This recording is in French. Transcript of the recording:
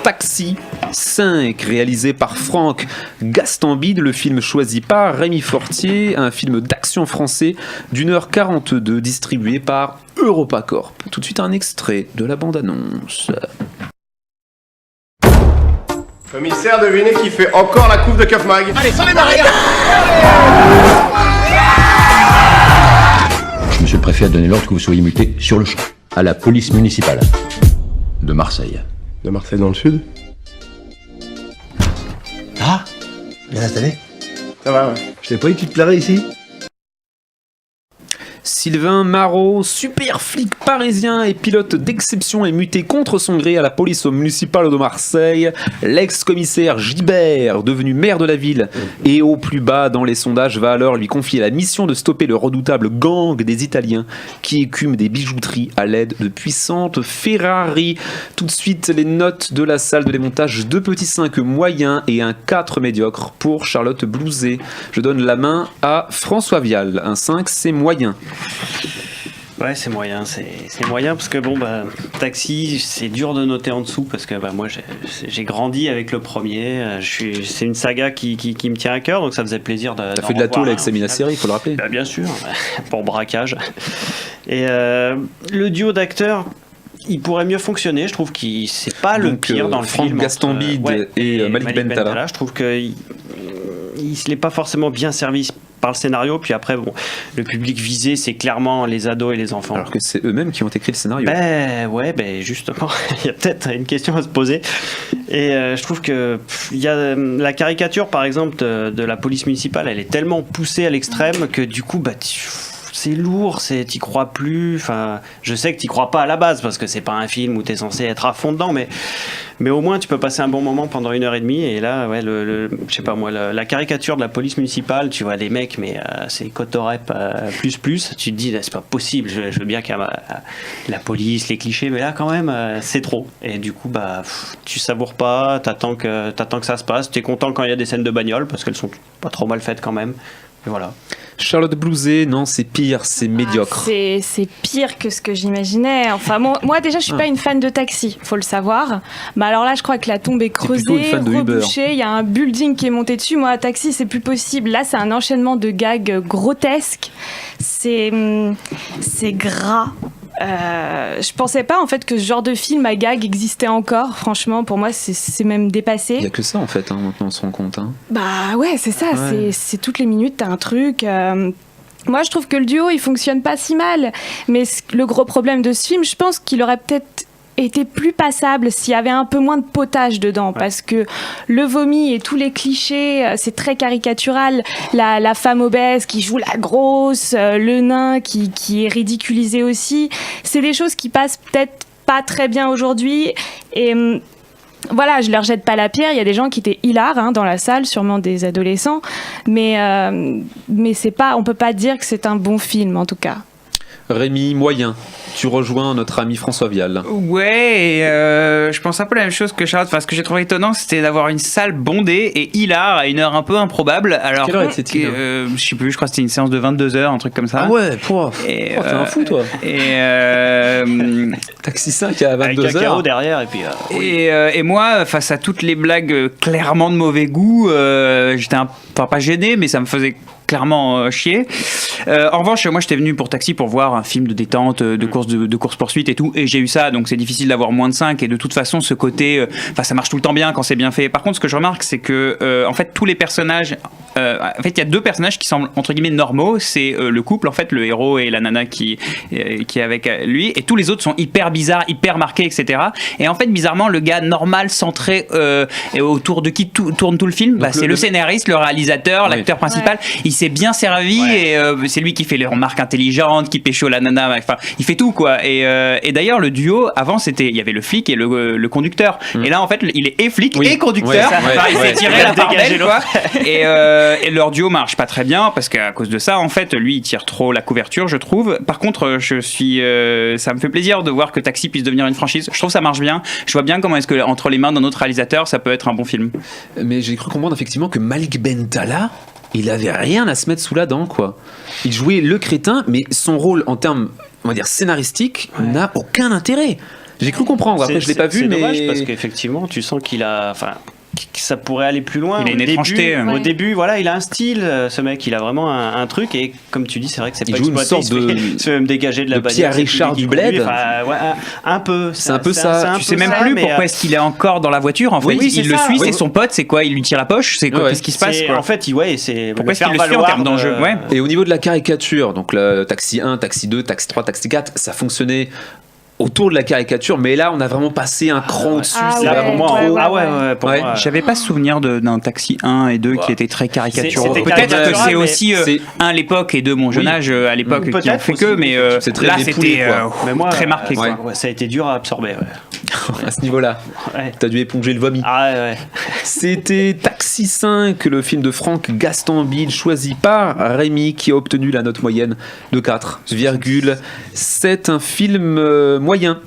Taxi 5, réalisé par Franck Gastambide, le film choisi par Rémi Fortier, un film d'action français d'1h42 distribué par EuropaCorp. Tout de suite un extrait de la bande-annonce. Commissaire, devinez qui fait encore la couve de Keuf Mag. Allez, sans les barrières. Monsieur le préfet a donné l'ordre que vous soyez muté sur le champ, à la police municipale de Marseille. De Marseille dans le sud? Ah, bien installé. Ça va, ouais. Je t'ai pas dit que tu te plairais ici? Sylvain Marot, super flic parisien et pilote d'exception, est muté contre son gré à la police municipale de Marseille. L'ex-commissaire Gibert, devenu maire de la ville et au plus bas dans les sondages, va alors lui confier la mission de stopper le redoutable gang des Italiens qui écument des bijouteries à l'aide de puissantes Ferrari. Tout de suite, les notes de la salle de démontage: 2 petits 5 moyens et un 4 médiocre pour Charlotte Blouzet. Je donne la main à François Vial. Un 5, c'est moyen. Ouais, c'est moyen parce que Taxi, c'est dur de noter en dessous parce que moi j'ai grandi avec le premier. C'est une saga qui me tient à cœur, donc ça faisait plaisir de. T'as fait de la tôle avec Samina Seri, il faut le rappeler. Bien sûr, pour braquage. Et le duo d'acteurs, il pourrait mieux fonctionner. Je trouve qu'il c'est pas le pire dans le Franck film. Gastambide et Malik Bentala. Je trouve qu'il se l'est pas forcément bien servi par le scénario, puis après le public visé c'est clairement les ados et les enfants. Alors que c'est eux-mêmes qui ont écrit le scénario. Justement, il y a peut-être une question à se poser. Et je trouve que il y a la caricature par exemple de la police municipale, elle est tellement poussée à l'extrême que du coup c'est lourd, t'y crois plus. Enfin, je sais que t'y crois pas à la base parce que c'est pas un film où t'es censé être à fond dedans, mais au moins tu peux passer un bon moment pendant 1h30. Et là, je sais pas moi, la caricature de la police municipale, tu vois des mecs, mais c'est Cotorep plus. Tu te dis, là, c'est pas possible. Je veux bien qu'il y a la police, les clichés, mais là quand même, c'est trop. Et du coup, tu savoures pas, t'attends que ça se passe. T'es content quand il y a des scènes de bagnole parce qu'elles sont pas trop mal faites quand même. Et voilà. Charlotte Blouzet, non, c'est pire, c'est médiocre. C'est pire que ce que j'imaginais. Enfin, moi déjà, je suis pas une fan de Taxi, faut le savoir. Mais alors là, je crois que la tombe est creusée, rebouchée. Il y a un building qui est monté dessus. Moi, Taxi, c'est plus possible. Là, c'est un enchaînement de gags grotesques. C'est gras. Je pensais pas en fait que ce genre de film à gag existait encore. Franchement, pour moi, c'est même dépassé. Il y a que ça en fait, maintenant on se rend compte. Bah ouais, c'est ça. Ouais. C'est toutes les minutes t'as un truc. Moi, je trouve que le duo il fonctionne pas si mal. Mais le gros problème de ce film, je pense qu'il aurait peut-être était plus passable s'il y avait un peu moins de potage dedans, parce que le vomi et tous les clichés, c'est très caricatural. La femme obèse qui joue la grosse, le nain qui est ridiculisé aussi, c'est des choses qui passent peut-être pas très bien aujourd'hui. Et voilà, je leur jette pas la pierre, il y a des gens qui étaient hilars dans la salle, sûrement des adolescents, mais c'est pas, on peut pas dire que c'est un bon film en tout cas. Rémi, moyen. Tu rejoins notre ami François Vial. Ouais, je pense un peu la même chose que Charlotte. Enfin, ce que j'ai trouvé étonnant, c'était d'avoir une salle bondée et hilar à une heure un peu improbable. Alors, quelle heure était-il je sais plus, je crois que c'était une séance de 22h, un truc comme ça. Ah ouais, t'es un fou, toi. Taxi 5 à 22h. Avec un carreau derrière, et puis... Et moi, face à toutes les blagues clairement de mauvais goût, j'étais pas gêné, mais ça me faisait clairement chier. En revanche, moi j'étais venu pour Taxi pour voir un film de détente, de course-poursuite et tout, et j'ai eu ça, donc c'est difficile d'avoir moins de 5, et de toute façon ce côté, ça marche tout le temps bien quand c'est bien fait. Par contre, ce que je remarque, c'est que en fait tous les personnages, en fait il y a 2 personnages qui semblent entre guillemets normaux, c'est le couple en fait, le héros et la nana qui est avec lui, et tous les autres sont hyper bizarres, hyper marqués, etc. Et en fait bizarrement le gars normal, centré et autour de qui tourne tout le film, c'est le scénariste, le réalisateur, l'acteur principal. Il s'est bien servi, et c'est lui qui fait les remarques intelligentes, qui pécho la nana, enfin il fait tout quoi. Et d'ailleurs le duo avant il y avait le flic et le conducteur, et là en fait il est flic et conducteur, il s'est tiré la part belle quoi. Et leur duo marche pas très bien parce qu'à cause de ça en fait lui il tire trop la couverture, je trouve. Par contre ça me fait plaisir de voir que Taxi puisse devenir une franchise. Je trouve ça marche bien, je vois bien comment est-ce que entre les mains d'un autre réalisateur ça peut être un bon film. Mais j'ai cru comprendre effectivement que Malik Bentala, il avait rien à se mettre sous la dent, quoi. Il jouait le crétin, mais son rôle en termes, on va dire, scénaristiques n'a aucun intérêt. J'ai cru comprendre, après je l'ai pas vu, c'est mais. dommage parce qu'effectivement, tu sens qu'il a. Enfin, que ça pourrait aller plus loin. Il a une Au début- étrangeté. Au Ouais. début, voilà, il a un style, ce mec, il a vraiment un truc, et comme tu dis, c'est vrai que c'est Il pas joue une exploité, sorte il se fait même dégager de la de bagnole. Pierre c'est Richard lui qui du Bled. conduit, enfin, ouais, un peu. C'est un peu ça. Tu sais même plus pourquoi est-ce qu'il est encore dans la voiture en fait. Oui, c'est Il le ça, suit, oui. c'est son pote, c'est quoi? Il lui tire la poche, c'est quoi? Ouais. Qu'est-ce qui se passe quoi? En fait, ouais, c'est. Pourquoi est-ce qu'il faire le suit en valoir termes d'enjeu? de- Ouais. Et au niveau de la caricature, donc le taxi 1, taxi 2, taxi 3, taxi 4, ça fonctionnait autour de la caricature, mais là on a vraiment passé un cran au-dessus. Ah c'est ouais, vraiment ouais, trop. ouais. Ah ouais, pour Ouais. moi. J'avais pas souvenir d'un taxi 1 et 2 qui étaient très caricaturaux. C'était Peut-être que caricatural, c'est mais aussi c'est- un l'époque et deux mon jeune Oui. âge à l'époque qui ont Peut-être fait aussi, que, mais c'est très là dépoulé, c'était quoi. Mais moi, très marqué. ouais. Quoi. Ouais, ça a été dur à absorber. Ouais. À ce niveau-là, Ouais. t'as dû éponger le vomi. Ah ouais. C'était Taxi 5, le film de Franck Gastambide, choisi par Rémi, qui a obtenu la note moyenne de 4,7. Un film moyen.